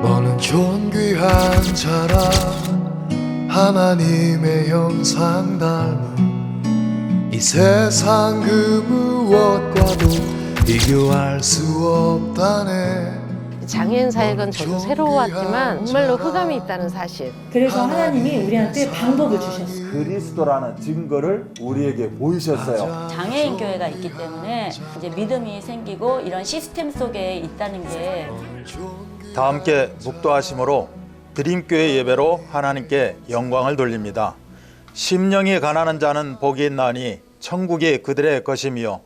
너는 존귀한 자라 하나님의 형상 닮은 이 세상 그 무엇과도 비교할 수 없다네. 장애인 사역은 저도 새로웠지만 정말로 흑암이 있다는 사실. 그래서 하나님이 우리한테 방법을 주셨어요. 그리스도라는 증거를 우리에게 보이셨어요. 장애인 교회가 있기 때문에 이제 믿음이 생기고 이런 시스템 속에 있다는 게 다 함께 묵도하심으로 드림교회 예배로 하나님께 영광을 돌립니다. 심령이 가난한 자는 복이 있나니 천국이 그들의 것이며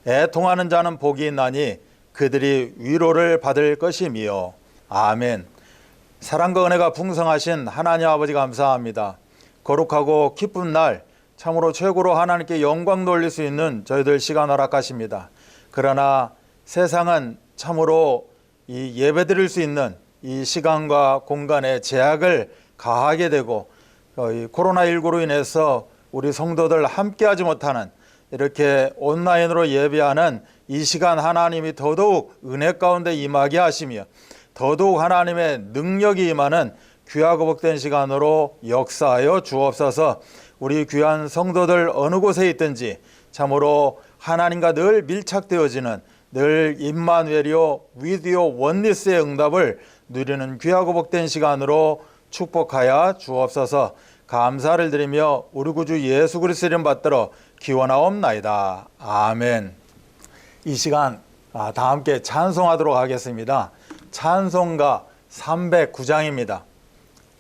애통하는 자는 복이 있나니 그들이 위로를 받을 것이며. 아멘. 사랑과 은혜가 풍성하신 하나님 아버지 감사합니다. 거룩하고 기쁜 날 참으로 최고로 하나님께 영광 돌릴 수 있는 저희들 시간 허락하십니다. 그러나 세상은 참으로 이 예배 드릴 수 있는 이 시간과 공간에 제약을 가하게 되고 코로나19로 인해서 우리 성도들 함께하지 못하는 이렇게 온라인으로 예배하는 이 시간 하나님이 더더욱 은혜 가운데 임하게 하시며 더더욱 하나님의 능력이 임하는 귀하고 복된 시간으로 역사하여 주옵소서. 우리 귀한 성도들 어느 곳에 있든지 참으로 하나님과 늘 밀착되어지는 늘 임마누엘이요 위디오 원리스의 응답을 누리는 귀하고 복된 시간으로 축복하여 주옵소서. 감사를 드리며 우리 구주 예수 그리스도 이름 받들어 기원하옵나이다. 아멘. 이 시간 다 함께 찬송하도록 하겠습니다. 찬송가 309장입니다.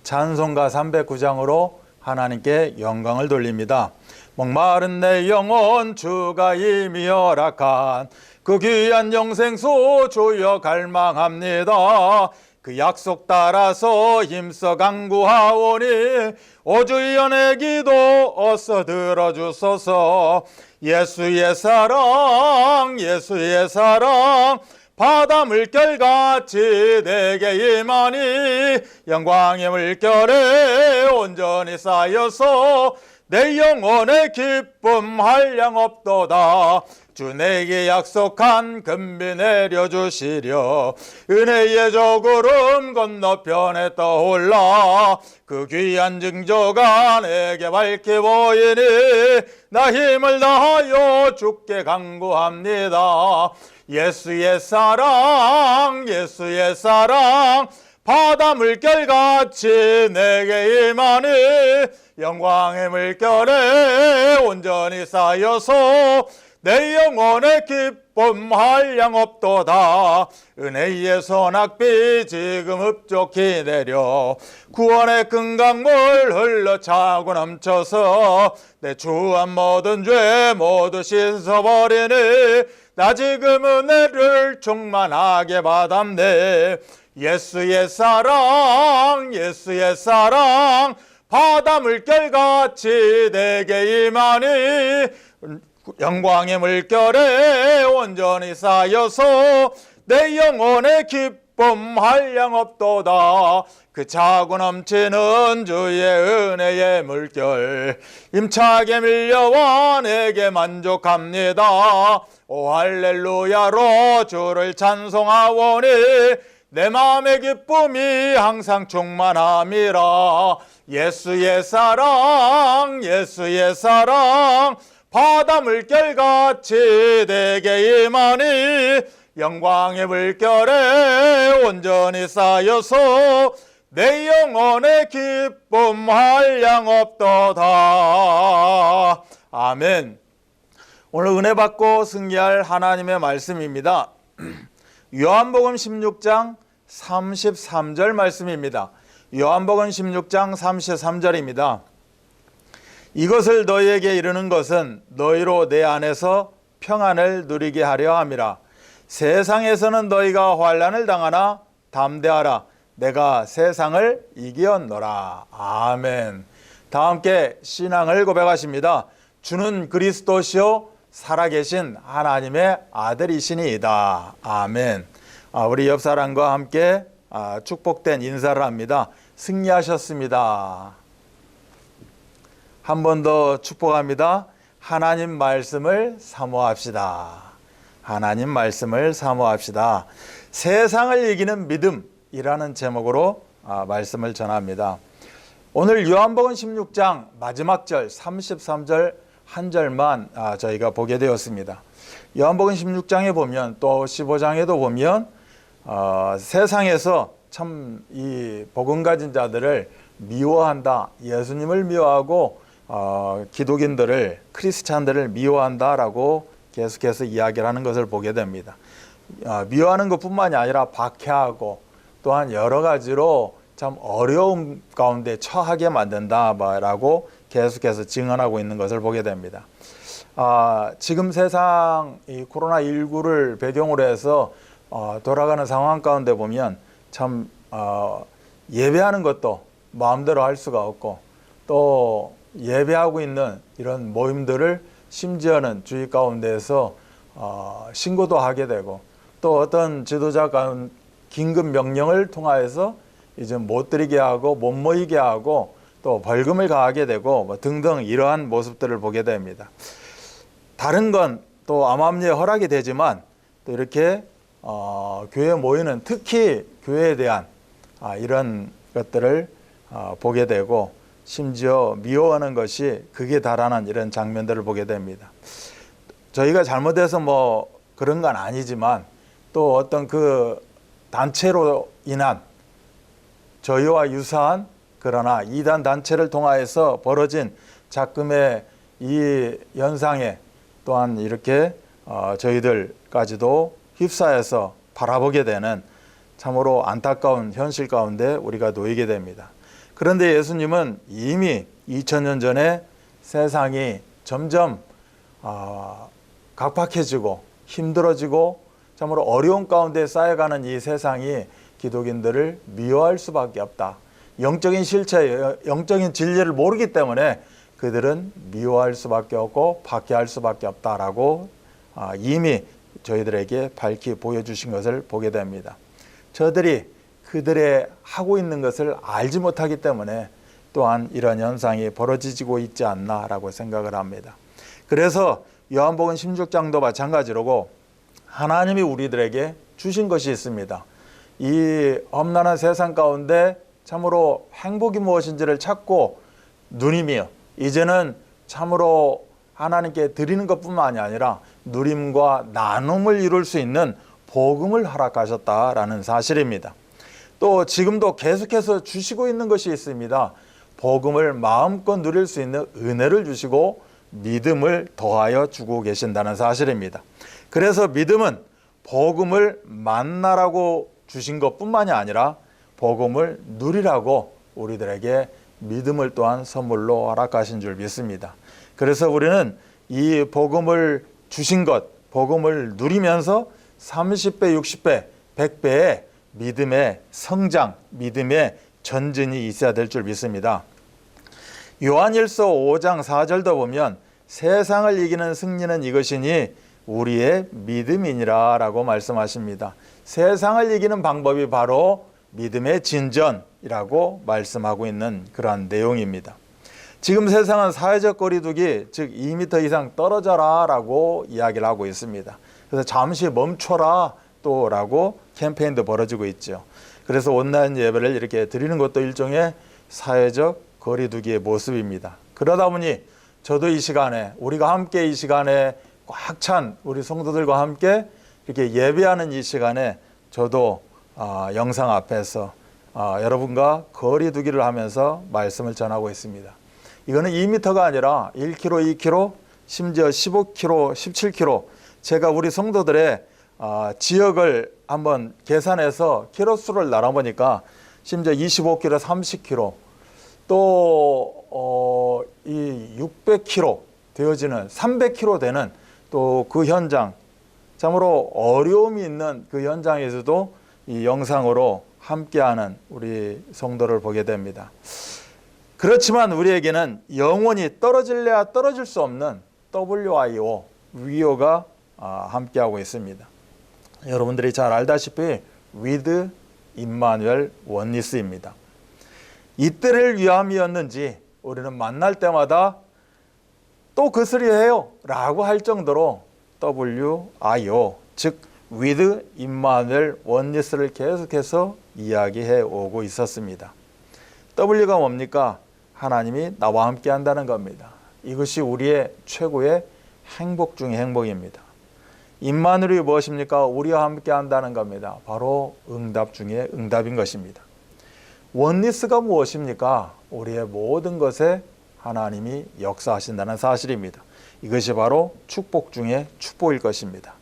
찬송가 309장으로 하나님께 영광을 돌립니다. 목마른 내 영혼 주가 이미 허락한 그 귀한 영생소 주여 갈망합니다. 그 약속 따라서 힘써 간구하오니 오주여 내 기도 어서 들어주소서. 예수의 사랑 예수의 사랑 바다 물결같이 내게 임하니 영광의 물결에 온전히 쌓여서 내 영혼의 기쁨 한량 없도다. 주 내게 약속한 금비 내려주시려 은혜의 저구름 건너편에 떠올라 그 귀한 증조가 내게 밝게 보이니 나 힘을 다하여 주께 간구합니다. 예수의 사랑 예수의 사랑 바다 물결같이 내게 임하니 영광의 물결에 온전히 쌓여서 내 영혼의 기쁨 한량 없도다. 은혜의 소낙비 지금 흡족히 내려 구원의 큰 강물 흘러차고 넘쳐서 내 추한 모든 죄 모두 씻어버리니 나 지금 은혜를 충만하게 받았네. 예수의 사랑 예수의 사랑 바다 물결같이 내게 임하니 영광의 물결에 온전히 쌓여서 내 영혼의 기쁨 한량 없도다. 그 차고 넘치는 주의 은혜의 물결 임차게 밀려와 내게 만족합니다. 오 할렐루야로 주를 찬송하오니 내 마음의 기쁨이 항상 충만함이라. 예수의 사랑 예수의 사랑 바다 물결같이 내게 임하니 영광의 물결에 온전히 쌓여서 내 영혼의 기쁨 한량 없도다. 아멘. 오늘 은혜 받고 승리할 하나님의 말씀입니다. 요한복음 16장 33절 말씀입니다. 요한복음 16장 33절입니다. 이것을 너희에게 이르는 것은 너희로 내 안에서 평안을 누리게 하려 함이라. 세상에서는 너희가 환난을 당하나 담대하라. 내가 세상을 이기었노라. 아멘. 다 함께 신앙을 고백하십니다. 주는 그리스도시요 살아계신 하나님의 아들이시니이다. 아멘. 우리 옆 사람과 함께 축복된 인사를 합니다. 승리하셨습니다. 한 번 더 축복합니다. 하나님 말씀을 사모합시다. 하나님 말씀을 사모합시다. 세상을 이기는 믿음이라는 제목으로 말씀을 전합니다. 오늘 요한복음 16장 마지막 절 33절 한 절만 저희가 보게 되었습니다. 요한복음 16장에 보면 또 15장에도 보면 세상에서 참 이 복음 가진 자들을 미워한다. 예수님을 미워하고 기독인들을 크리스찬들을 미워한다라고 계속해서 이야기를 하는 것을 보게 됩니다. 미워하는 것뿐만이 아니라 박해하고 또한 여러 가지로 참 어려움 가운데 처하게 만든다라고 계속해서 증언하고 있는 것을 보게 됩니다. 지금 세상 이 코로나19를 배경으로 해서 돌아가는 상황 가운데 보면 참 예배하는 것도 마음대로 할 수가 없고 또 예배하고 있는 이런 모임들을 심지어는 주의 가운데에서 신고도 하게 되고 또 어떤 지도자가 긴급 명령을 통하여서 이제 못 드리게 하고 못 모이게 하고 또 벌금을 가하게 되고 뭐 등등 이러한 모습들을 보게 됩니다. 다른 건 또 암암리에 허락이 되지만 또 이렇게 교회 모이는 특히 교회에 대한 이런 것들을 보게 되고 심지어 미워하는 것이 극에 달하는 이런 장면들을 보게 됩니다. 저희가 잘못해서 뭐 그런 건 아니지만 또 어떤 그 단체로 인한 저희와 유사한 그러나 이단 단체를 통하여서 벌어진 작금의 이 현상에 또한 이렇게 저희들까지도 휩싸여서 바라보게 되는 참으로 안타까운 현실 가운데 우리가 놓이게 됩니다. 그런데 예수님은 이미 2000년 전에 세상이 점점 각박해지고 힘들어지고 참으로 어려운 가운데 쌓여가는 이 세상이 기독인들을 미워할 수밖에 없다. 영적인 실체, 영적인 진리를 모르기 때문에 그들은 미워할 수밖에 없고 박해할 수밖에 없다라고 이미 저희들에게 밝히 보여주신 것을 보게 됩니다. 저들이 그들의 하고 있는 것을 알지 못하기 때문에 또한 이런 현상이 벌어지고 있지 않나라고 생각을 합니다. 그래서 요한복음 16장도 마찬가지로고 하나님이 우리들에게 주신 것이 있습니다. 이 험난한 세상 가운데 참으로 행복이 무엇인지를 찾고 누리며 이제는 참으로 하나님께 드리는 것뿐만이 아니라 누림과 나눔을 이룰 수 있는 복음을 허락하셨다라는 사실입니다. 또 지금도 계속해서 주시고 있는 것이 있습니다. 복음을 마음껏 누릴 수 있는 은혜를 주시고 믿음을 더하여 주고 계신다는 사실입니다. 그래서 믿음은 복음을 만나라고 주신 것뿐만이 아니라 복음을 누리라고 우리들에게 믿음을 또한 선물로 허락하신 줄 믿습니다. 그래서 우리는 이 복음을 주신 것, 복음을 누리면서 30배, 60배, 100배의 믿음의 성장, 믿음의 전진이 있어야 될 줄 믿습니다. 요한일서 5장 4절도 보면 세상을 이기는 승리는 이것이니 우리의 믿음이니라 라고 말씀하십니다. 세상을 이기는 방법이 바로 믿음의 진전이라고 말씀하고 있는 그러한 내용입니다. 지금 세상은 사회적 거리두기, 즉 2m 이상 떨어져라 라고 이야기를 하고 있습니다. 그래서 잠시 멈춰라 또 라고 캠페인도 벌어지고 있죠. 그래서 온라인 예배를 이렇게 드리는 것도 일종의 사회적 거리두기의 모습입니다. 그러다 보니 저도 이 시간에 우리가 함께 이 시간에 꽉 찬 우리 성도들과 함께 이렇게 예배하는 이 시간에 저도 영상 앞에서 여러분과 거리두기를 하면서 말씀을 전하고 있습니다. 이거는 2m가 아니라 1km, 2km, 심지어 15km, 17km 제가 우리 성도들의 지역을 한번 계산해서 키로수를 나눠보니까 심지어 25km, 30km 또 이 600km 되어지는 300km 되는 또 그 현장 참으로 어려움이 있는 그 현장에서도 이 영상으로 함께하는 우리 성도를 보게 됩니다. 그렇지만 우리에게는 영원히 떨어질래야 떨어질 수 없는 WIO, 위오가 함께하고 있습니다. 여러분들이 잘 알다시피 with 임마누엘 원니스입니다. 이때를 위함이었는지 우리는 만날 때마다 또 그스려해요 라고 할 정도로 WIO, 즉 with 임마누엘 원리스를 계속해서 이야기해 오고 있었습니다. W가 뭡니까? 하나님이 나와 함께 한다는 겁니다. 이것이 우리의 최고의 행복 중의 행복입니다. 임마누엘이 무엇입니까? 우리와 함께 한다는 겁니다. 바로 응답 중에 응답인 것입니다. 원리스가 무엇입니까? 우리의 모든 것에 하나님이 역사하신다는 사실입니다. 이것이 바로 축복 중에 축복일 것입니다.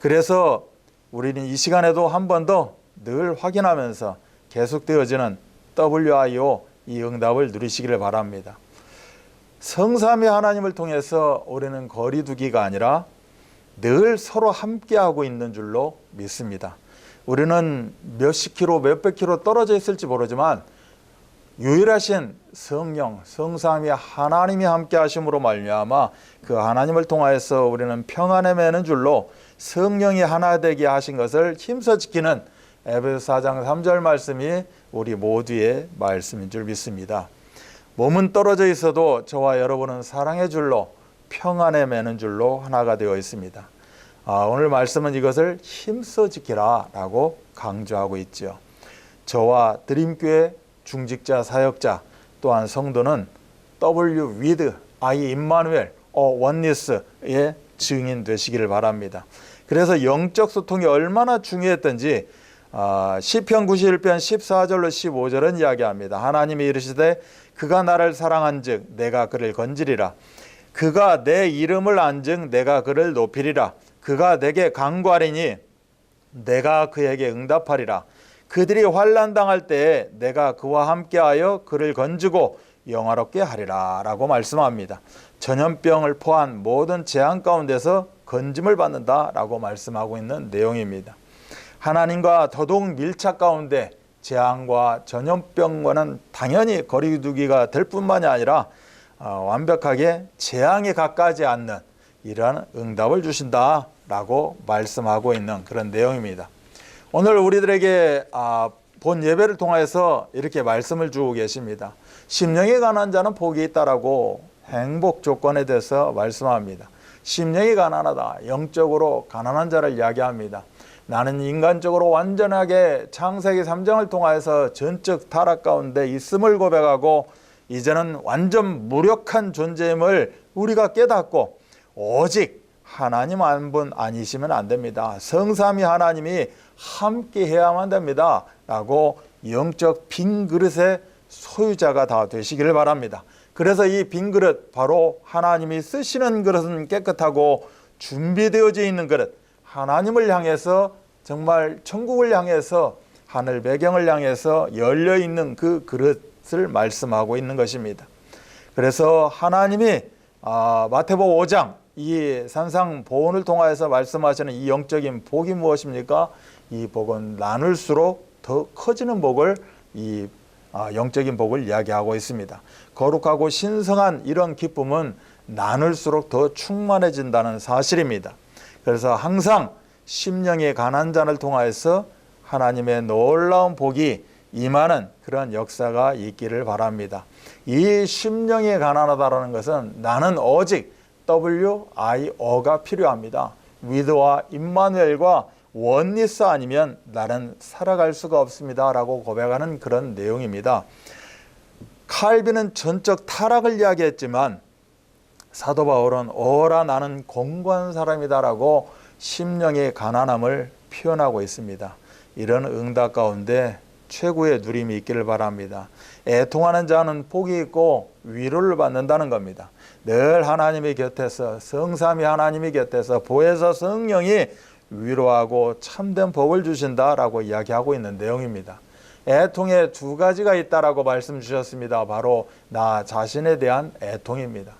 그래서 우리는 이 시간에도 한 번 더 늘 확인하면서 계속되어지는 WIO 이 응답을 누리시기를 바랍니다. 성삼위 하나님을 통해서 우리는 거리두기가 아니라 늘 서로 함께하고 있는 줄로 믿습니다. 우리는 몇십 킬로, 몇백 킬로 떨어져 있을지 모르지만 유일하신 성령, 성삼위 하나님이 함께 하심으로 말미암아 그 하나님을 통하여서 우리는 평안에 매는 줄로 성령이 하나 되게 하신 것을 힘써 지키는 에베소 4장 3절 말씀이 우리 모두의 말씀인 줄 믿습니다. 몸은 떨어져 있어도 저와 여러분은 사랑의 줄로 평안에 매는 줄로 하나가 되어 있습니다. 오늘 말씀은 이것을 힘써 지키라 라고 강조하고 있죠. 저와 드림교회 중직자 사역자 또한 성도는 W with I 임마누엘 원리스의 증인 되시기를 바랍니다. 그래서 영적 소통이 얼마나 중요했던지 시편 91편 14절로 15절은 이야기합니다. 하나님이 이르시되 그가 나를 사랑한즉 내가 그를 건지리라. 그가 내 이름을 안즉 내가 그를 높이리라. 그가 내게 간구하리니 내가 그에게 응답하리라. 그들이 환난당할 때에 내가 그와 함께하여 그를 건지고 영화롭게 하리라 라고 말씀합니다. 전염병을 포함한 모든 재앙 가운데서 건짐을 받는다라고 말씀하고 있는 내용입니다. 하나님과 더더욱 밀착 가운데 재앙과 전염병과는 당연히 거리두기가 될 뿐만이 아니라 완벽하게 재앙에 가까지 않는 이러한 응답을 주신다라고 말씀하고 있는 그런 내용입니다. 오늘 우리들에게 본 예배를 통해서 이렇게 말씀을 주고 계십니다. 심령이 가난한 자는 복이 있다라고 행복 조건에 대해서 말씀합니다. 심령이 가난하다, 영적으로 가난한 자를 이야기합니다. 나는 인간적으로 완전하게 창세기 3장을 통하여서 전적 타락 가운데 있음을 고백하고 이제는 완전 무력한 존재임을 우리가 깨닫고 오직 하나님 한 분 아니시면 안 됩니다. 성삼위 하나님이 함께 해야만 됩니다 라고 영적 빈 그릇의 소유자가 다 되시기를 바랍니다. 그래서 이 빈 그릇, 바로 하나님이 쓰시는 그릇은 깨끗하고 준비되어져 있는 그릇, 하나님을 향해서 정말 천국을 향해서 하늘 배경을 향해서 열려있는 그 그릇을 말씀하고 있는 것입니다. 그래서 하나님이 마태복음 5장 이 산상 보훈을 통하여서 말씀하시는 이 영적인 복이 무엇입니까? 이 복은 나눌수록 더 커지는 복을 이 영적인 복을 이야기하고 있습니다. 거룩하고 신성한 이런 기쁨은 나눌수록 더 충만해진다는 사실입니다. 그래서 항상 심령의 가난한 자를 통하여서 하나님의 놀라운 복이 임하는 그런 역사가 있기를 바랍니다. 이 심령이 가난하다는 것은 나는 오직 WIO가 필요합니다. 위드와 임마누엘과 원리스 아니면 나는 살아갈 수가 없습니다 라고 고백하는 그런 내용입니다. 칼빈은 전적 타락을 이야기했지만 사도 바울은 오라 나는 공고한 사람이다 라고 심령의 가난함을 표현하고 있습니다. 이런 응답 가운데 최고의 누림이 있기를 바랍니다. 애통하는 자는 복이 있고 위로를 받는다는 겁니다. 늘 하나님의 곁에서 성삼위 하나님의 곁에서 보혜사 성령이 위로하고 참된 복을 주신다라고 이야기하고 있는 내용입니다. 애통에 두 가지가 있다라고 말씀 주셨습니다. 바로 나 자신에 대한 애통입니다.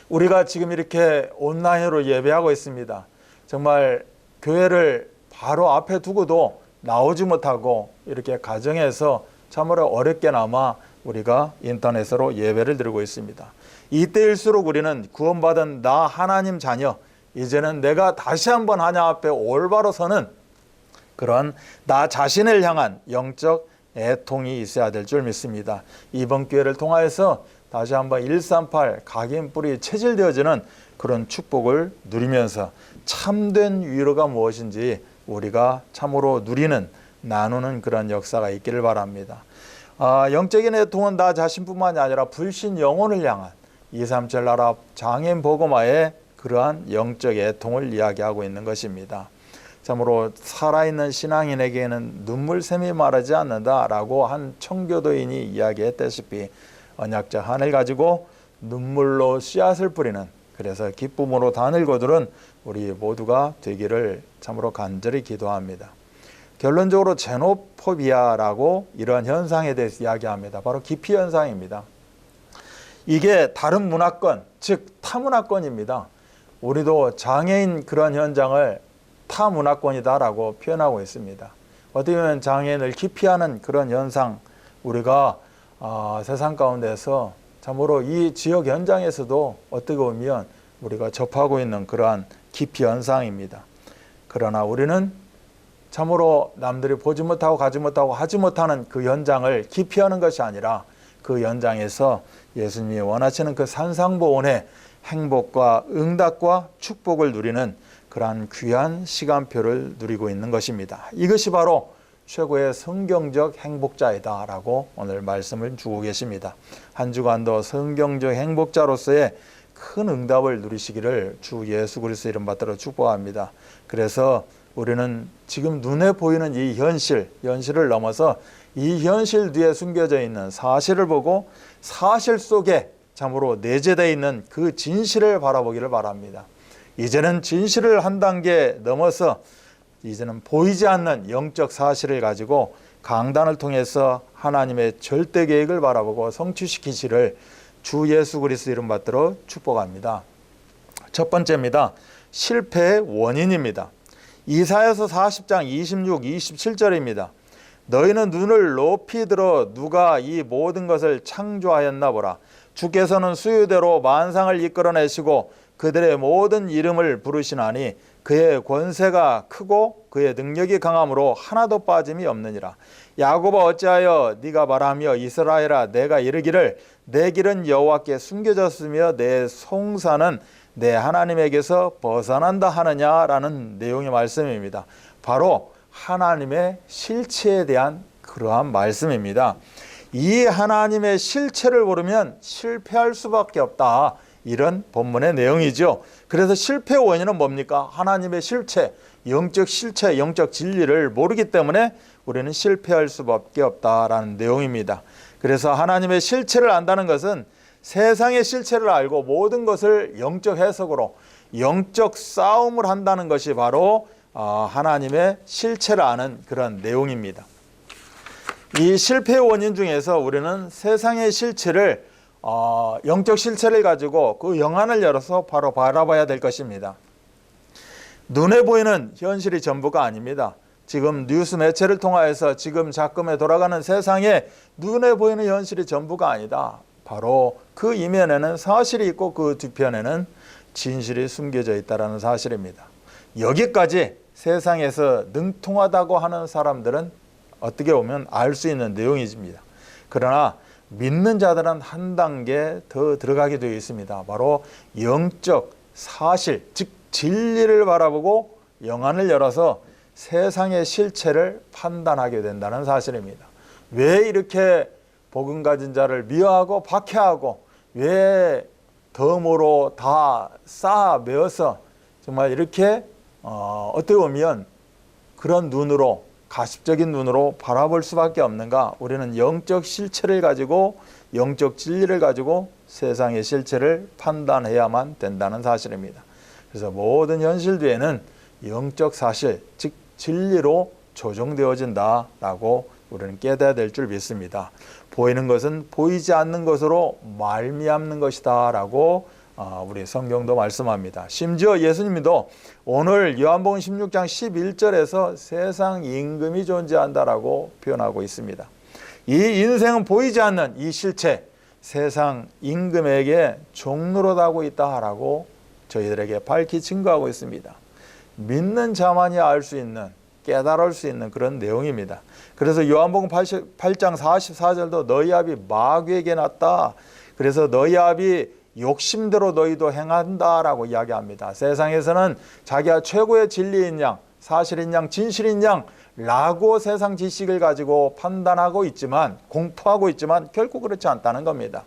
우리가 지금 이렇게 온라인으로 예배하고 있습니다. 정말 교회를 바로 앞에 두고도 나오지 못하고 이렇게 가정에서 참으로 어렵게나마 우리가 인터넷으로 예배를 드리고 있습니다. 이때일수록 우리는 구원받은 나 하나님 자녀, 이제는 내가 다시 한번 하나님 앞에 올바로 서는 그런 나 자신을 향한 영적 애통이 있어야 될 줄 믿습니다. 이번 기회를 통하여서 다시 한번 138 각인뿔이 체질되어지는 그런 축복을 누리면서 참된 위로가 무엇인지 우리가 참으로 누리는, 나누는 그런 역사가 있기를 바랍니다. 영적인 애통은 나 자신뿐만이 아니라 불신 영혼을 향한 237 나라 장애인 복음화의 그러한 영적 애통을 이야기하고 있는 것입니다. 참으로 살아있는 신앙인에게는 눈물샘이 마르지 않는다라고 한 청교도인이 이야기했다시피 언약적 한을 가지고 눈물로 씨앗을 뿌리는, 그래서 기쁨으로 단을 거두는 우리 모두가 되기를 참으로 간절히 기도합니다. 결론적으로 제노포비아라고 이러한 현상에 대해서 이야기합니다. 바로 기피 현상입니다. 이게 다른 문화권, 즉 타문화권입니다. 우리도 장애인 그런 현장을 타문화권이다라고 표현하고 있습니다. 어떻게 보면 장애인을 기피하는 그런 현상, 우리가 세상 가운데서 참으로 이 지역 현장에서도 어떻게 보면 우리가 접하고 있는 그러한 기피 현상입니다. 그러나 우리는 참으로 남들이 보지 못하고 가지 못하고 하지 못하는 그 현장을 기피하는 것이 아니라 그 현장에서 예수님이 원하시는 그 산상보온의 행복과 응답과 축복을 누리는 그러한 귀한 시간표를 누리고 있는 것입니다. 이것이 바로 최고의 성경적 행복자이다 라고 오늘 말씀을 주고 계십니다. 한 주간도 성경적 행복자로서의 큰 응답을 누리시기를 주 예수 그리스도 이름 받들어 축복합니다. 그래서 우리는 지금 눈에 보이는 이 현실을 넘어서 이 현실 뒤에 숨겨져 있는 사실을 보고 사실 속에 참으로 내재되어 있는 그 진실을 바라보기를 바랍니다. 이제는 진실을 한 단계 넘어서 이제는 보이지 않는 영적 사실을 가지고 강단을 통해서 하나님의 절대 계획을 바라보고 성취시키시를 주 예수 그리스도 이름 받들어 축복합니다. 첫 번째입니다. 실패의 원인입니다. 이사야서 40장 26, 27절입니다. 너희는 눈을 높이 들어 누가 이 모든 것을 창조하였나 보라. 주께서는 수유대로 만상을 이끌어내시고 그들의 모든 이름을 부르시나니 그의 권세가 크고 그의 능력이 강함으로 하나도 빠짐이 없느니라. 야곱아 어찌하여 네가 말하며 이스라엘아 내가 이르기를 내 길은 여호와께 숨겨졌으며 내 송사는 내 하나님에게서 벗어난다 하느냐라는 내용의 말씀입니다. 바로 하나님의 실체에 대한 그러한 말씀입니다. 이 하나님의 실체를 모르면 실패할 수밖에 없다. 이런 본문의 내용이죠. 그래서 실패의 원인은 뭡니까? 하나님의 실체, 영적 실체, 영적 진리를 모르기 때문에 우리는 실패할 수밖에 없다라는 내용입니다. 그래서 하나님의 실체를 안다는 것은 세상의 실체를 알고 모든 것을 영적 해석으로 영적 싸움을 한다는 것이 바로 하나님의 실체를 아는 그런 내용입니다. 이 실패의 원인 중에서 우리는 세상의 실체를 영적 실체를 가지고 그 영안을 열어서 바로 바라봐야 될 것입니다. 눈에 보이는 현실이 전부가 아닙니다. 지금 뉴스 매체를 통하여서 지금 작금에 돌아가는 세상에 눈에 보이는 현실이 전부가 아니다. 바로 그 이면에는 사실이 있고 그 뒤편에는 진실이 숨겨져 있다는 사실입니다. 여기까지 세상에서 능통하다고 하는 사람들은 어떻게 보면 알 수 있는 내용입니다. 그러나 믿는 자들은 한 단계 더 들어가게 되어 있습니다. 바로 영적 사실, 즉 진리를 바라보고 영안을 열어서 세상의 실체를 판단하게 된다는 사실입니다. 왜 이렇게 복음 가진 자를 미워하고 박해하고 왜 덤으로 다 쌓아 메어서 정말 이렇게 어떻게 보면 그런 눈으로, 가십적인 눈으로 바라볼 수밖에 없는가? 우리는 영적 실체를 가지고 영적 진리를 가지고 세상의 실체를 판단해야만 된다는 사실입니다. 그래서 모든 현실 뒤에는 영적 사실, 즉 진리로 조정되어진다라고 우리는 깨달아야 될 줄 믿습니다. 보이는 것은 보이지 않는 것으로 말미암는 것이다 라고 우리 성경도 말씀합니다. 심지어 예수님도 오늘 요한복음 16장 11절에서 세상 임금이 존재한다라고 표현하고 있습니다. 이 인생은 보이지 않는 이 실체, 세상 임금에게 종노릇하고 있다라고 저희들에게 밝히 증거하고 있습니다. 믿는 자만이 알 수 있는, 깨달을 수 있는 그런 내용입니다. 그래서 요한복음 8장 44절도 너희 아비 마귀에게 났다. 그래서 너희 아비 욕심대로 너희도 행한다라고 이야기합니다. 세상에서는 자기가 최고의 진리인 양, 사실인 양, 진실인 양 라고 세상 지식을 가지고 판단하고 있지만, 공포하고 있지만 결코 그렇지 않다는 겁니다.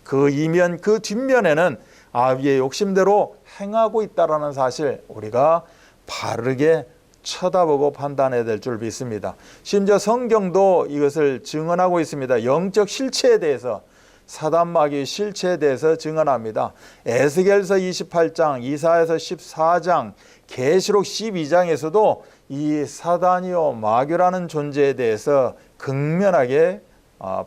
그 이면, 그 뒷면에는 아비의 욕심대로 행하고 있다는 사실, 우리가 바르게 쳐다보고 판단해야 될 줄 믿습니다. 심지어 성경도 이것을 증언하고 있습니다. 영적 실체에 대해서, 사단 마귀의 실체에 대해서 증언합니다. 에스겔서 28장, 이사야서 14장, 계시록 12장에서도 이 사단이요 마귀라는 존재에 대해서 극명하게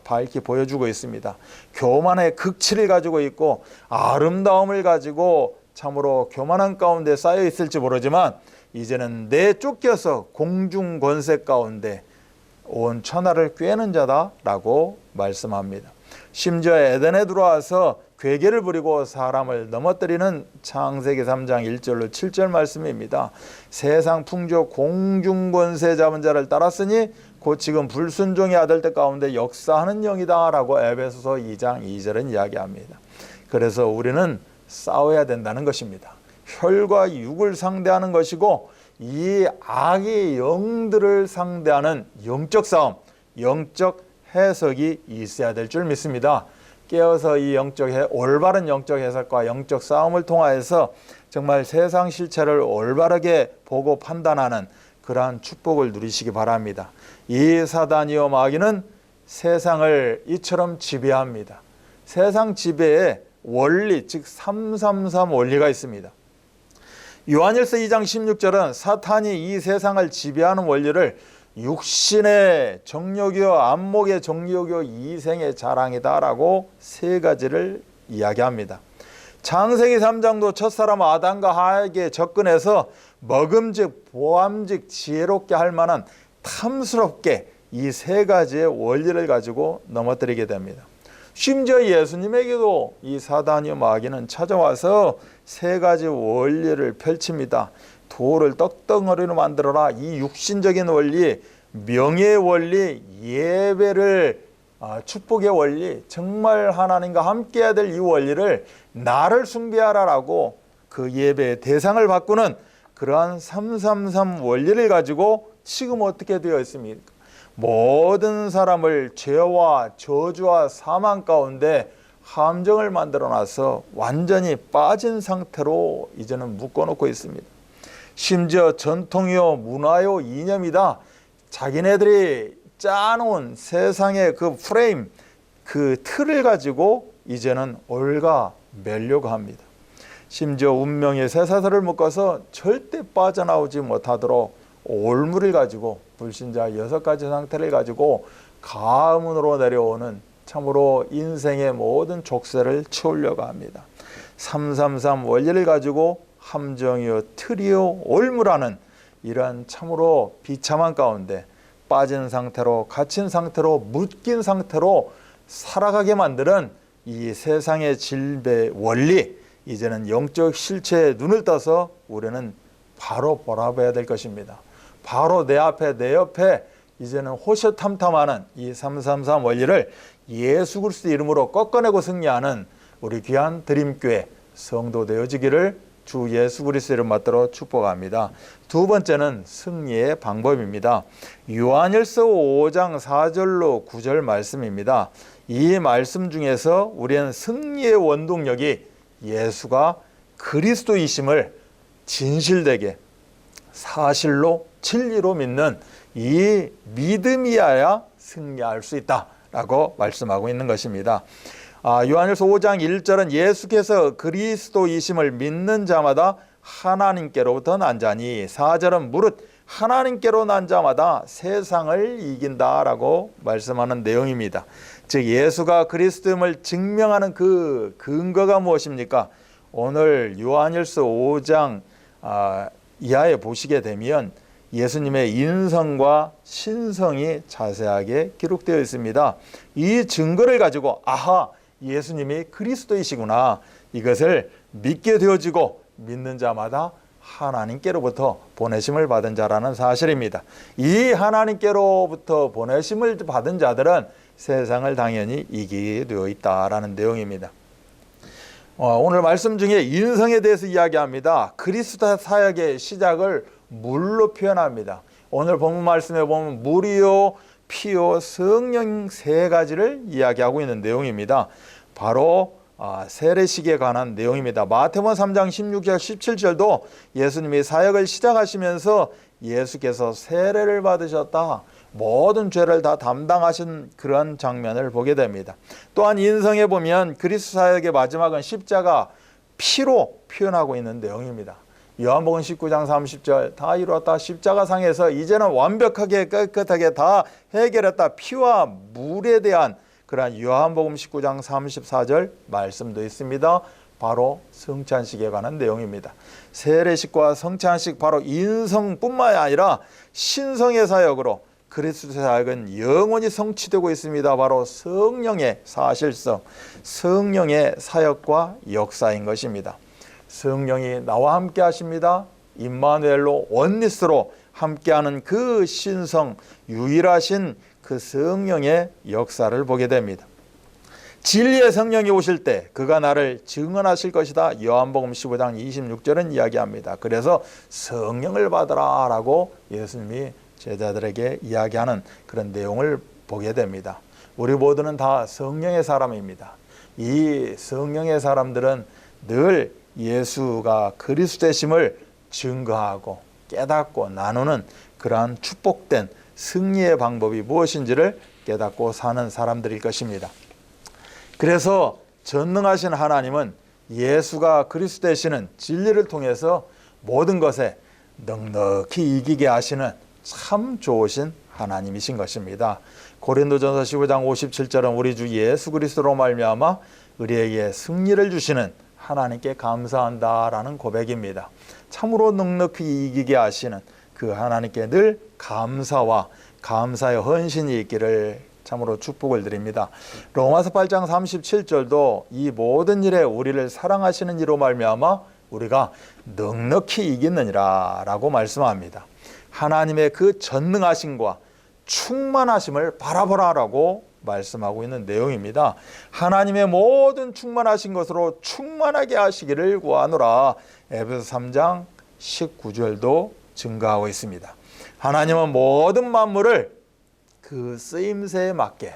밝히 보여주고 있습니다. 교만의 극치를 가지고 있고 아름다움을 가지고 참으로 교만한 가운데 쌓여 있을지 모르지만 이제는 내쫓겨서 공중 권세 가운데 온 천하를 꿰는 자다라고 말씀합니다. 심지어 에덴에 들어와서 괴계를 부리고 사람을 넘어뜨리는 창세기 3장 1절로 7절 말씀입니다. 세상 풍조 공중 권세 잡은 자를 따랐으니 곧 지금 불순종의 아들들 가운데 역사하는 영이다 라고 에베소서 2장 2절은 이야기합니다. 그래서 우리는 싸워야 된다는 것입니다. 혈과 육을 상대하는 것이고 이 악의 영들을 상대하는 영적 싸움, 영적 해석이 있어야 될 줄 믿습니다. 깨어서 이 올바른 영적 해석과 영적 싸움을 통하여서 정말 세상 실체를 올바르게 보고 판단하는 그러한 축복을 누리시기 바랍니다. 이 사단이요 마귀는 세상을 이처럼 지배합니다. 세상 지배의 원리, 즉 333 원리가 있습니다. 요한일서 2장 16절은 사탄이 이 세상을 지배하는 원리를 육신의 정욕이요 안목의 정욕이요 이생의 자랑이다 라고 세 가지를 이야기합니다. 창세기 3장도 첫사람 아담과 하에게 접근해서 먹음직 보암직 지혜롭게 할 만한 탐스럽게 이 세 가지의 원리를 가지고 넘어뜨리게 됩니다. 심지어 예수님에게도 이 사단이요 마귀는 찾아와서 세 가지 원리를 펼칩니다. 돌을 떡덩어리로 만들어라. 이 육신적인 원리, 명예의 원리, 예배를 축복의 원리, 정말 하나님과 함께 해야 될 이 원리를 나를 숭배하라라고 그 예배의 대상을 바꾸는 그러한 333 원리를 가지고 지금 어떻게 되어 있습니까? 모든 사람을 죄와 저주와 사망 가운데 함정을 만들어 놔서 완전히 빠진 상태로 이제는 묶어놓고 있습니다. 심지어 전통이요 문화요 이념이다. 자기네들이 짜놓은 세상의 그 프레임, 그 틀을 가지고 이제는 올가 매려고 합니다. 심지어 운명의 쇠사슬을 묶어서 절대 빠져나오지 못하도록 올무를 가지고 불신자 6가지 상태를 가지고 가문으로 내려오는 참으로 인생의 모든 족쇄를 채우려고 합니다. 333 원리를 가지고 함정이요 틀이요 올무라는 이러한 참으로 비참한 가운데 빠진 상태로 갇힌 상태로 묶인 상태로 살아가게 만드는 이 세상의 질배 원리, 이제는 영적 실체에 눈을 떠서 우리는 바로 바라봐야 될 것입니다. 바로 내 앞에 내 옆에 이제는 호시탐탐하는 이 333 원리를 예수 그리스도 이름으로 꺾어내고 승리하는 우리 귀한 드림교회 성도 되어지기를 주 예수 그리스도 이름 받들어 축복합니다. 두 번째는 승리의 방법입니다. 요한일서 5장 4절로 9절 말씀입니다. 이 말씀 중에서 우리는 승리의 원동력이 예수가 그리스도이심을 진실되게 사실로 진리로 믿는 이 믿음이어야 승리할 수 있다라고 말씀하고 있는 것입니다. 요한일서 5장 1절은 예수께서 그리스도이심을 믿는 자마다 하나님께로부터 난 자니, 4절은 무릇 하나님께로 난 자마다 세상을 이긴다라고 말씀하는 내용입니다. 즉 예수가 그리스도임을 증명하는 그 근거가 무엇입니까? 오늘 요한일서 5장 이하에 보시게 되면 예수님의 인성과 신성이 자세하게 기록되어 있습니다. 이 증거를 가지고 예수님이 그리스도이시구나, 이것을 믿게 되어지고 믿는 자마다 하나님께로부터 보내심을 받은 자라는 사실입니다. 이 하나님께로부터 보내심을 받은 자들은 세상을 당연히 이기게 되어 있다라는 내용입니다. 오늘 말씀 중에 인성에 대해서 이야기합니다. 그리스도 사역의 시작을 물로 표현합니다. 오늘 본문 말씀에 보면 물이요, 피요, 성령 세 가지를 이야기하고 있는 내용입니다. 바로 세례식에 관한 내용입니다. 마태복음 3장 16절 17절도 예수님이 사역을 시작하시면서 예수께서 세례를 받으셨다, 모든 죄를 다 담당하신 그런 장면을 보게 됩니다. 또한 인성에 보면 그리스도 사역의 마지막은 십자가 피로 표현하고 있는 내용입니다. 요한복음 19장 30절 다 이루었다, 십자가상에서 이제는 완벽하게 깨끗하게 다 해결했다, 피와 물에 대한 그러한 요한복음 19장 34절 말씀도 있습니다. 바로 성찬식에 관한 내용입니다. 세례식과 성찬식, 바로 인성뿐만 아니라 신성의 사역으로 그리스도 사역은 영원히 성취되고 있습니다. 바로 성령의 사실성, 성령의 사역과 역사인 것입니다. 성령이 나와 함께 하십니다. 임마누엘로 원리스로 함께하는 그 신성, 유일하신 그 성령의 역사를 보게 됩니다. 진리의 성령이 오실 때 그가 나를 증언하실 것이다. 요한복음 15장 26절은 이야기합니다. 그래서 성령을 받으라 라고 예수님이 제자들에게 이야기하는 그런 내용을 보게 됩니다. 우리 모두는 다 성령의 사람입니다. 이 성령의 사람들은 늘 예수가 그리스도이심을 증거하고 깨닫고 나누는 그러한 축복된 승리의 방법이 무엇인지를 깨닫고 사는 사람들일 것입니다. 그래서 전능하신 하나님은 예수가 그리스도 되시는 진리를 통해서 모든 것에 넉넉히 이기게 하시는 참 좋으신 하나님이신 것입니다. 고린도전서 15장 57절은 우리 주 예수 그리스도로 말미암아 우리에게 승리를 주시는 하나님께 감사한다라는 고백입니다. 참으로 넉넉히 이기게 하시는 그 하나님께 늘 감사와 감사의 헌신이 있기를 참으로 축복을 드립니다. 로마서 8장 37절도 이 모든 일에 우리를 사랑하시는 이로 말미암아 우리가 넉넉히 이기느니라 라고 말씀합니다. 하나님의 그 전능하심과 충만하심을 바라보라라고 말씀하고 있는 내용입니다. 하나님의 모든 충만하신 것으로 충만하게 하시기를 구하노라. 에베소 3장 19절도 증가하고 있습니다. 하나님은 모든 만물을 그 쓰임새에 맞게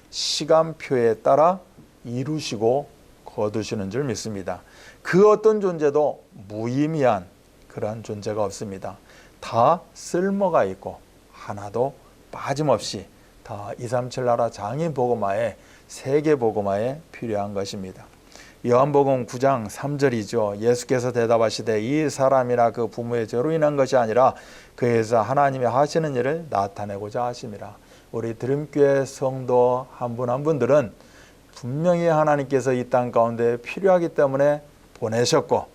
시간표에 따라 이루시고 거두시는 줄 믿습니다. 그 어떤 존재도 무의미한 그러한 존재가 없습니다. 다 쓸모가 있고 하나도 빠짐없이 다 237 나라 장인 복음화에 세계 복음화에 필요한 것입니다. 요한복음 9장 3절이죠. 예수께서 대답하시되 이 사람이나 그 부모의 죄로 인한 것이 아니라 그에서 하나님이 하시는 일을 나타내고자 하심이라. 우리 드림교회 성도 한 분 한 분들은 분명히 하나님께서 이 땅 가운데 필요하기 때문에 보내셨고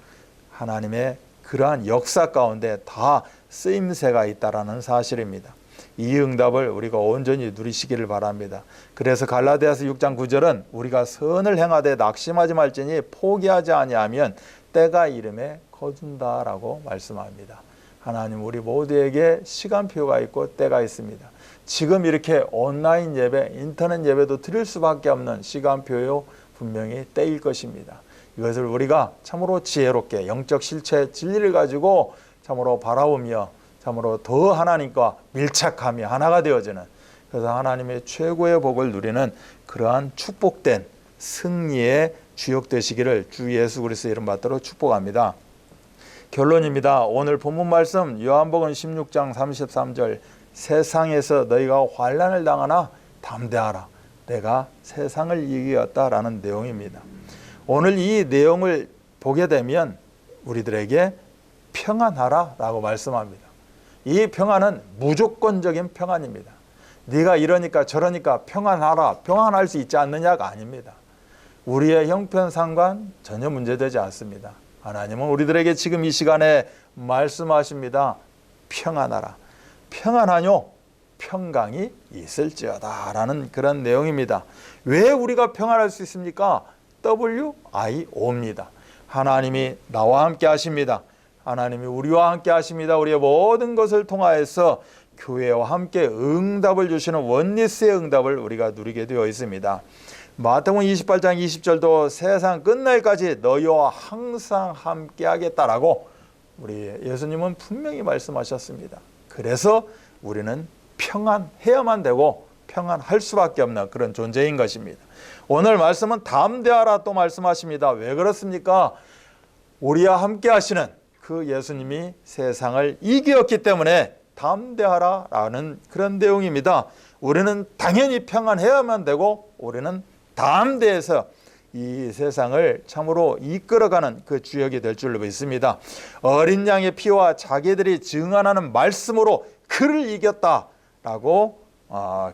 하나님의 그러한 역사 가운데 다 쓰임새가 있다라는 사실입니다. 이 응답을 우리가 온전히 누리시기를 바랍니다. 그래서 갈라디아서 6장 9절은 우리가 선을 행하되 낙심하지 말지니 포기하지 아니하면 때가 이름에 거둔다라고 말씀합니다. 하나님 우리 모두에게 시간표가 있고 때가 있습니다. 지금 이렇게 온라인 예배, 인터넷 예배도 드릴 수밖에 없는 시간표요 분명히 때일 것입니다. 이것을 우리가 참으로 지혜롭게 영적 실체 진리를 가지고 참으로 바라보며 참으로 더 하나님과 밀착하며 하나가 되어지는, 그래서 하나님의 최고의 복을 누리는 그러한 축복된 승리의 주역 되시기를 주 예수 그리스도의 이름 받들어 축복합니다. 결론입니다. 오늘 본문 말씀 요한복음 16장 33절 세상에서 너희가 환난을 당하나 담대하라 내가 세상을 이기었다라는 내용입니다. 오늘 이 내용을 보게 되면 우리들에게 평안하라 라고 말씀합니다. 이 평안은 무조건적인 평안입니다. 네가 이러니까 저러니까 평안하라, 평안할 수 있지 않느냐가 아닙니다. 우리의 형편상관 전혀 문제되지 않습니다. 하나님은 우리들에게 지금 이 시간에 말씀하십니다. 평안하라. 평안하뇨? 평강이 있을지어다 라는 그런 내용입니다. 왜 우리가 평안할 수 있습니까? WIO입니다. 하나님이 나와 함께 하십니다. 하나님이 우리와 함께 하십니다. 우리의 모든 것을 통하여서 교회와 함께 응답을 주시는 원리스의 응답을 우리가 누리게 되어 있습니다. 마태복음 28장 20절도 세상 끝날까지 너희와 항상 함께 하겠다라고 우리 예수님은 분명히 말씀하셨습니다. 그래서 우리는 평안해야만 되고 평안할 수밖에 없는 그런 존재인 것입니다. 오늘 말씀은 담대하라 또 말씀하십니다. 왜 그렇습니까? 우리와 함께 하시는 그 예수님이 세상을 이기었기 때문에 담대하라라는 그런 내용입니다. 우리는 당연히 평안해야만 되고 우리는 담대해서 이 세상을 참으로 이끌어가는 그 주역이 될 줄로 믿습니다. 어린 양의 피와 자기들이 증언하는 말씀으로 그를 이겼다라고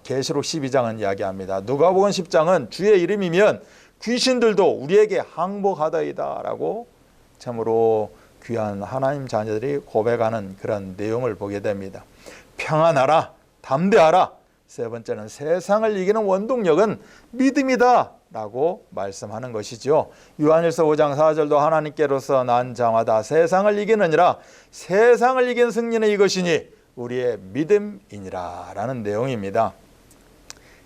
계시록 12장은 이야기합니다. 누가복음 10장은 주의 이름이면 귀신들도 우리에게 항복하더이다 라고 참으로 귀한 하나님 자녀들이 고백하는 그런 내용을 보게 됩니다. 평안하라, 담대하라. 세 번째는 세상을 이기는 원동력은 믿음이다 라고 말씀하는 것이죠. 요한일서 5장 4절도 하나님께로서 난 장하다 세상을 이기느니라 세상을 이긴 승리는 이것이니 우리의 믿음이니라 라는 내용입니다.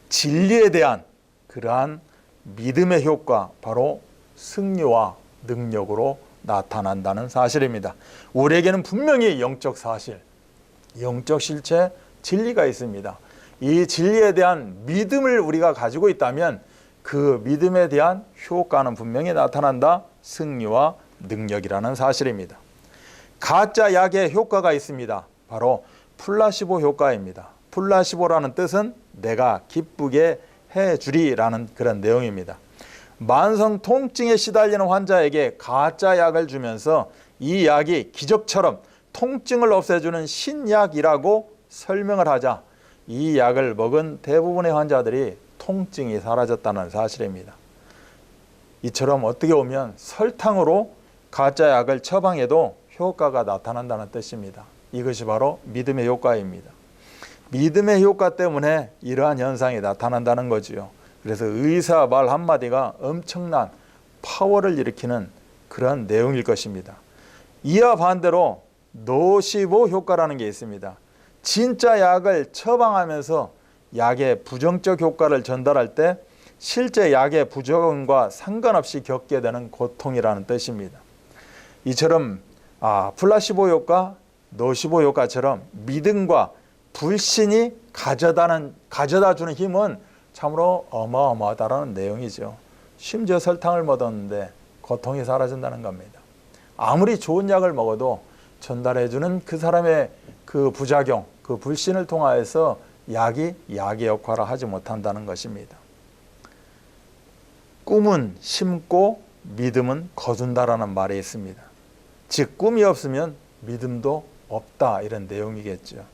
진리에 대한 그러한 믿음의 효과 바로 승리와 능력으로 나타난다는 사실입니다. 우리에게는 분명히 영적 사실, 영적 실체, 진리가 있습니다. 이 진리에 대한 믿음을 우리가 가지고 있다면 그 믿음에 대한 효과는 분명히 나타난다. 승리와 능력이라는 사실입니다. 가짜 약의 효과가 있습니다. 바로 플라시보 효과입니다. 플라시보라는 뜻은 내가 기쁘게 해주리라는 그런 내용입니다. 만성 통증에 시달리는 환자에게 가짜 약을 주면서 이 약이 기적처럼 통증을 없애주는 신약이라고 설명을 하자 이 약을 먹은 대부분의 환자들이 통증이 사라졌다는 사실입니다. 이처럼 어떻게 보면 설탕으로 가짜 약을 처방해도 효과가 나타난다는 뜻입니다. 이것이 바로 믿음의 효과입니다. 믿음의 효과 때문에 이러한 현상이 나타난다는 거지요. 그래서 의사 말 한마디가 엄청난 파워를 일으키는 그런 내용일 것입니다. 이와 반대로 노시보 효과라는 게 있습니다. 진짜 약을 처방하면서 약의 부정적 효과를 전달할 때 실제 약의 부작용과 상관없이 겪게 되는 고통이라는 뜻입니다. 이처럼 플라시보 효과, 노시보 효과처럼 믿음과 불신이 가져다 주는 힘은 참으로 어마어마하다는 내용이죠. 심지어 설탕을 먹었는데 고통이 사라진다는 겁니다. 아무리 좋은 약을 먹어도 전달해주는 그 사람의 그 부작용, 그 불신을 통하여서 약이 약의 역할을 하지 못한다는 것입니다. 꿈은 심고 믿음은 거둔다라는 말이 있습니다. 즉 꿈이 없으면 믿음도 없다 이런 내용이겠죠.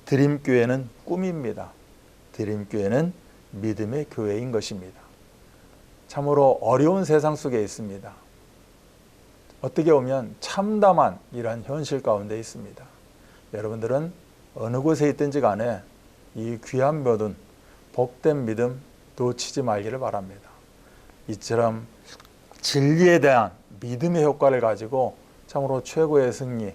드림교회는 꿈입니다. 드림교회는 믿음의 교회인 것입니다. 참으로 어려운 세상 속에 있습니다. 어떻게 보면 참담한 이러한 현실 가운데 있습니다. 여러분들은 어느 곳에 있든지 간에 이 귀한 모든 복된 믿음 놓치지 말기를 바랍니다. 이처럼 진리에 대한 믿음의 효과를 가지고 참으로 최고의 승리,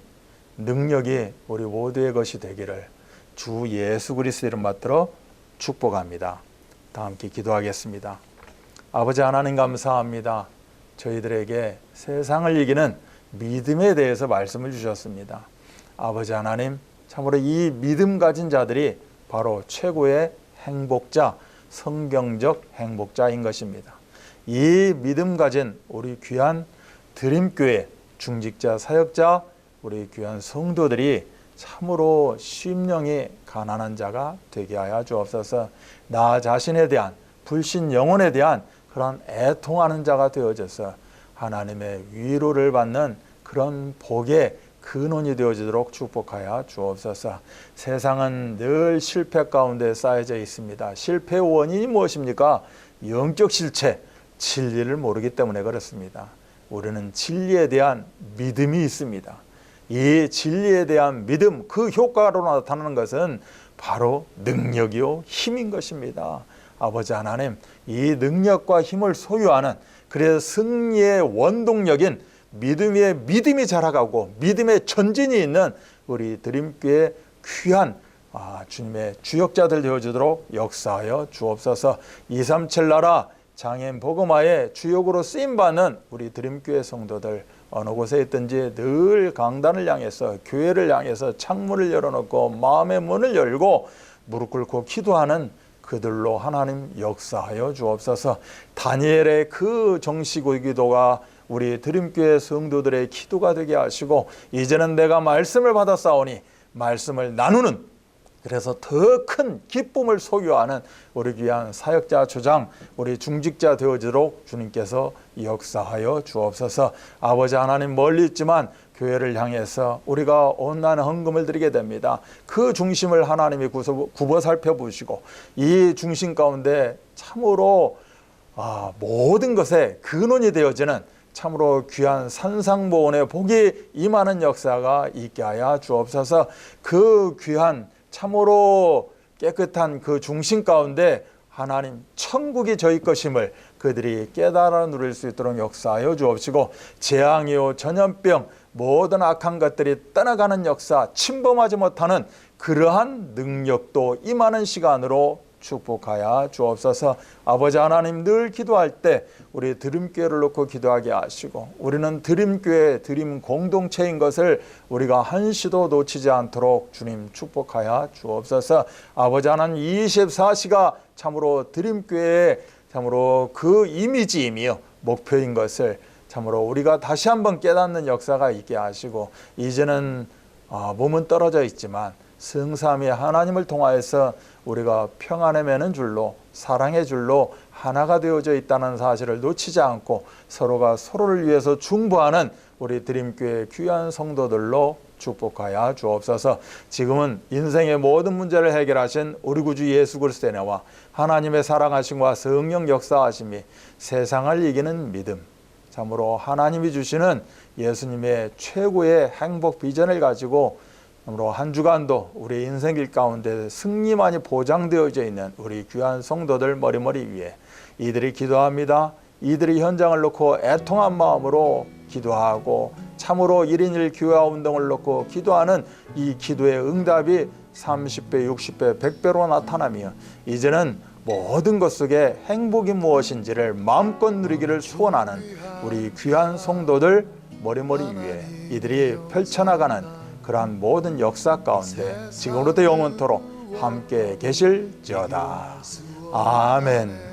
능력이 우리 모두의 것이 되기를 주 예수 그리스도 이름 받들어 축복합니다. 다 함께 기도하겠습니다. 아버지 하나님 감사합니다. 저희들에게 세상을 이기는 믿음에 대해서 말씀을 주셨습니다. 아버지 하나님 참으로 이 믿음 가진 자들이 바로 최고의 행복자, 성경적 행복자인 것입니다. 이 믿음 가진 우리 귀한 드림교회 중직자, 사역자, 우리 귀한 성도들이 참으로 심령이 가난한 자가 되게 하여 주옵소서. 나 자신에 대한 불신 영혼에 대한 그런 애통하는 자가 되어져서 하나님의 위로를 받는 그런 복의 근원이 되어지도록 축복하여 주옵소서. 세상은 늘 실패 가운데 쌓여져 있습니다. 실패의 원인이 무엇입니까? 영적 실체, 진리를 모르기 때문에 그렇습니다. 우리는 진리에 대한 믿음이 있습니다. 이 진리에 대한 믿음, 그 효과로 나타나는 것은 바로 능력이요 힘인 것입니다. 아버지 하나님, 이 능력과 힘을 소유하는 그래서 승리의 원동력인 믿음이 자라가고 믿음의 전진이 있는 우리 드림교회 귀한 주님의 주역자들 되어주도록 역사하여 주옵소서. 237 나라 장애인 복음화의 주역으로 쓰임받는 우리 드림교회 성도들 어느 곳에 있든지 늘 강단을 향해서 교회를 향해서 창문을 열어놓고 마음의 문을 열고 무릎 꿇고 기도하는 그들로 하나님 역사하여 주옵소서. 다니엘의 그 정식의 기도가 우리 드림교회 성도들의 기도가 되게 하시고 이제는 내가 말씀을 받았사오니 말씀을 나누는 그래서 더 큰 기쁨을 소유하는 우리 귀한 사역자 조장 우리 중직자 되어지도록 주님께서 역사하여 주옵소서. 아버지 하나님 멀리 있지만 교회를 향해서 우리가 온전한 헌금을 드리게 됩니다. 그 중심을 하나님이 굽어 살펴보시고 이 중심 가운데 참으로 모든 것에 근원이 되어지는 참으로 귀한 산상보온의 복이 임하는 역사가 있게 하여 주옵소서. 그 귀한 참으로 깨끗한 그 중심 가운데 하나님 천국이 저희 것임을 그들이 깨달아 누릴 수 있도록 역사하여 주옵시고 재앙이요 전염병 모든 악한 것들이 떠나가는 역사 침범하지 못하는 그러한 능력도 임하는 시간으로 축복하여 주옵소서. 아버지 하나님 늘 기도할 때 우리 드림교회를 놓고 기도하게 하시고 우리는 드림교회 드림 공동체인 것을 우리가 한시도 놓치지 않도록 주님 축복하여 주옵소서. 아버지 하나님 24시가 참으로 드림교회의 참으로 그 이미지이며 목표인 것을 참으로 우리가 다시 한번 깨닫는 역사가 있게 하시고 이제는 몸은 떨어져 있지만 성삼위 하나님을 통하여서 우리가 평안에 매는 줄로 사랑의 줄로 하나가 되어져 있다는 사실을 놓치지 않고 서로가 서로를 위해서 중보하는 우리 드림교회 귀한 성도들로 축복하여 주옵소서. 지금은 인생의 모든 문제를 해결하신 우리 구주 예수 그리스도의 은혜와 하나님의 사랑하심과 성령 역사하심이 세상을 이기는 믿음 참으로 하나님이 주시는 예수님의 최고의 행복 비전을 가지고 참으로 한 주간도 우리 인생길 가운데 승리만이 보장되어져 있는 우리 귀한 성도들 머리머리 위에 이들이 기도합니다. 이들이 현장을 놓고 애통한 마음으로 기도하고 참으로 1인 1교회화 운동을 놓고 기도하는 이 기도의 응답이 30배, 60배, 100배로 나타나며 이제는 모든 것 속에 행복이 무엇인지를 마음껏 누리기를 소원하는 우리 귀한 성도들 머리머리 위에 이들이 펼쳐나가는 그러한 모든 역사 가운데 지금으로부터 영원토록 함께 계실지어다. 아멘.